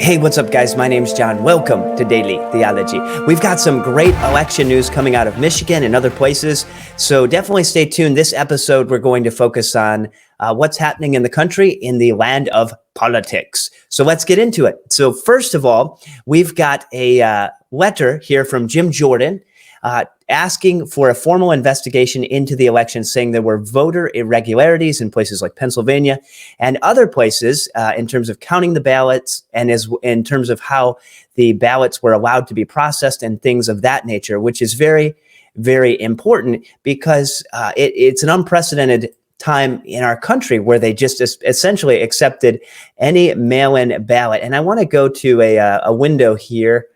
Hey, what's up, guys? My name's John. Welcome to Daily Theology. We've got some great election news coming out of Michigan and other places, so definitely stay tuned. This episode, we're going to focus on what's happening in the country in the land of politics. So let's get into it. So first of all, we've got a letter here from Jim Jordan asking for a formal investigation into the election, saying there were voter irregularities in places like Pennsylvania and other places in terms of counting the ballots and in terms of how the ballots were allowed to be processed and things of that nature, which is very, very important because it's an unprecedented time in our country where they just essentially accepted any mail-in ballot. And I want to go to a window here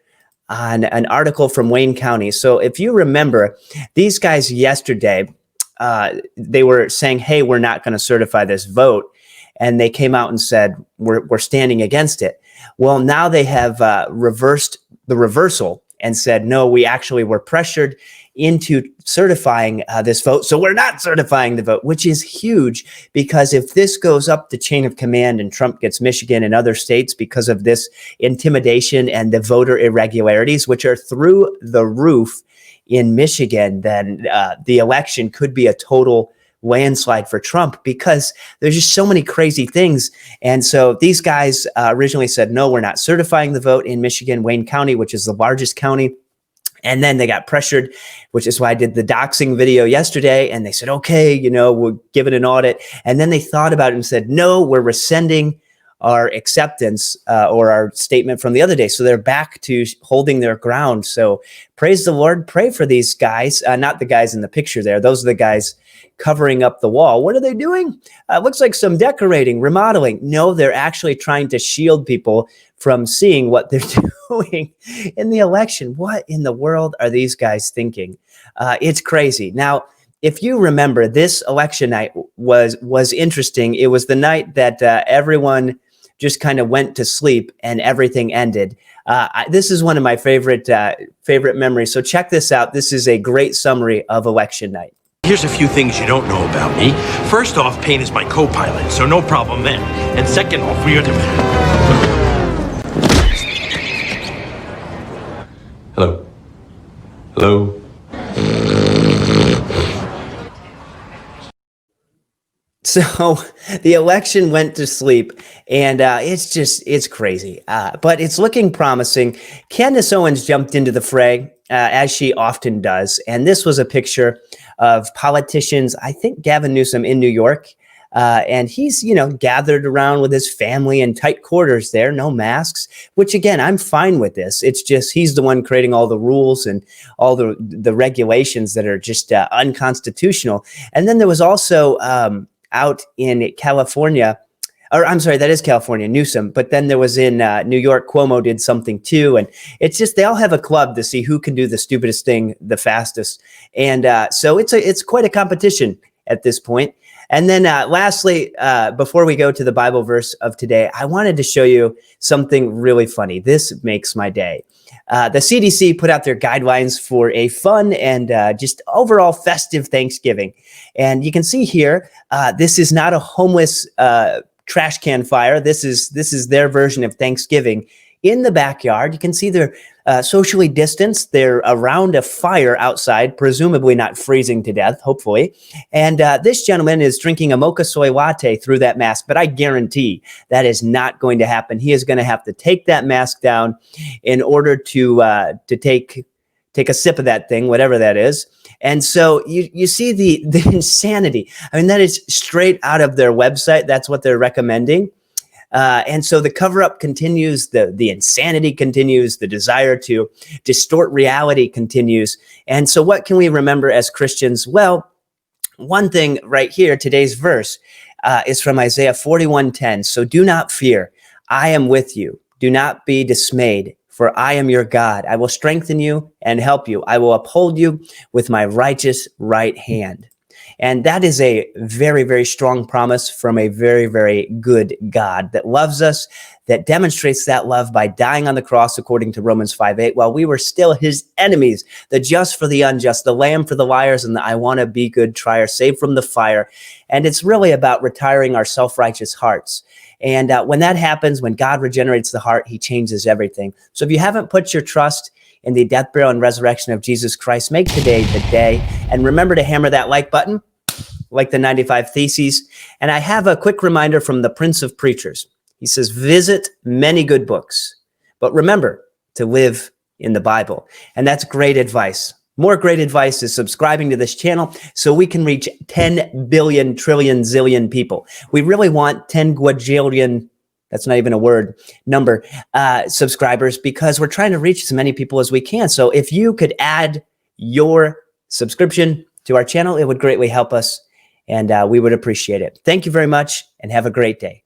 on an article from Wayne County. So if you remember, these guys yesterday, they were saying, hey, we're not going to certify this vote. And they came out and said, we're standing against it. Well, now they have reversed the reversal and said, no, we actually were pressured into certifying this vote. So we're not certifying the vote, which is huge, because if this goes up the chain of command and Trump gets Michigan and other states because of this intimidation and the voter irregularities, which are through the roof in Michigan, then the election could be a total landslide for Trump because there's just so many crazy things. And so these guys originally said, no, we're not certifying the vote in Michigan, Wayne County, which is the largest county. And then they got pressured, which is why I did the doxing video yesterday. And they said, okay, we'll give it an audit. And then they thought about it and said, no, we're rescinding our acceptance or our statement from the other day. So they're back to holding their ground. So praise the Lord. Pray for these guys, not the guys in the picture there. Those are the guys covering up the wall. What are they doing? Looks like some decorating, remodeling. No, they're actually trying to shield people from seeing what they're doing in the election. What in the world are these guys thinking? It's crazy. Now, if you remember, this election night was interesting. It was the night that everyone just kind of went to sleep and everything ended. This is one of my favorite memories. So check this out. This is a great summary of election night. Here's a few things you don't know about me. First off, Payne is my co-pilot, so no problem then. And second off, we are the... Hello? Hello? So the election went to sleep, and it's crazy, but it's looking promising. Candace Owens jumped into the fray, as she often does, and this was a picture of politicians, I think Gavin Newsom in New York, and he's, gathered around with his family in tight quarters there, no masks, which again, I'm fine with this. It's just he's the one creating all the rules and all the regulations that are just unconstitutional. And then there was also out in California, or I'm sorry, that is California, Newsom. But then there was in New York, Cuomo did something too. And it's just, they all have a club to see who can do the stupidest thing the fastest. And so it's quite a competition at this point. And then lastly, before we go to the Bible verse of today, I wanted to show you something really funny. This makes my day. The CDC put out their guidelines for a fun and just overall festive Thanksgiving. And you can see here, this is not a homeless trash can fire. This is their version of Thanksgiving in the backyard. You can see they're socially distanced. They're around a fire outside, presumably not freezing to death, hopefully. And this gentleman is drinking a mocha soy latte through that mask, but I guarantee that is not going to happen. He is going to have to take that mask down in order to take a sip of that thing, whatever that is. And so you see the insanity. I mean, that is straight out of their website. That's what they're recommending. And so the cover-up continues, the insanity continues, the desire to distort reality continues. And so what can we remember as Christians? Well, one thing right here, today's verse is from Isaiah 41:10. So do not fear, I am with you. Do not be dismayed, for I am your God. I will strengthen you and help you. I will uphold you with my righteous right hand. And that is a very, very strong promise from a very, very good God that loves us, that demonstrates that love by dying on the cross, according to Romans 5:8, while we were still his enemies, the just for the unjust, the lamb for the liars, and the I want to be good trier, saved from the fire. And it's really about retiring our self-righteous hearts And when that happens, when God regenerates the heart, he changes everything. So if you haven't put your trust in the death, burial, and resurrection of Jesus Christ, make today the day. And remember to hammer that like button, like the 95 Theses. And I have a quick reminder from the Prince of Preachers. He says, visit many good books, but remember to live in the Bible. And that's great advice. More great advice is subscribing to this channel so we can reach 10 billion, trillion, zillion people. We really want 10 quadrillion, that's not even a word, number, subscribers, because we're trying to reach as many people as we can. So if you could add your subscription to our channel, it would greatly help us, and we would appreciate it. Thank you very much, and have a great day.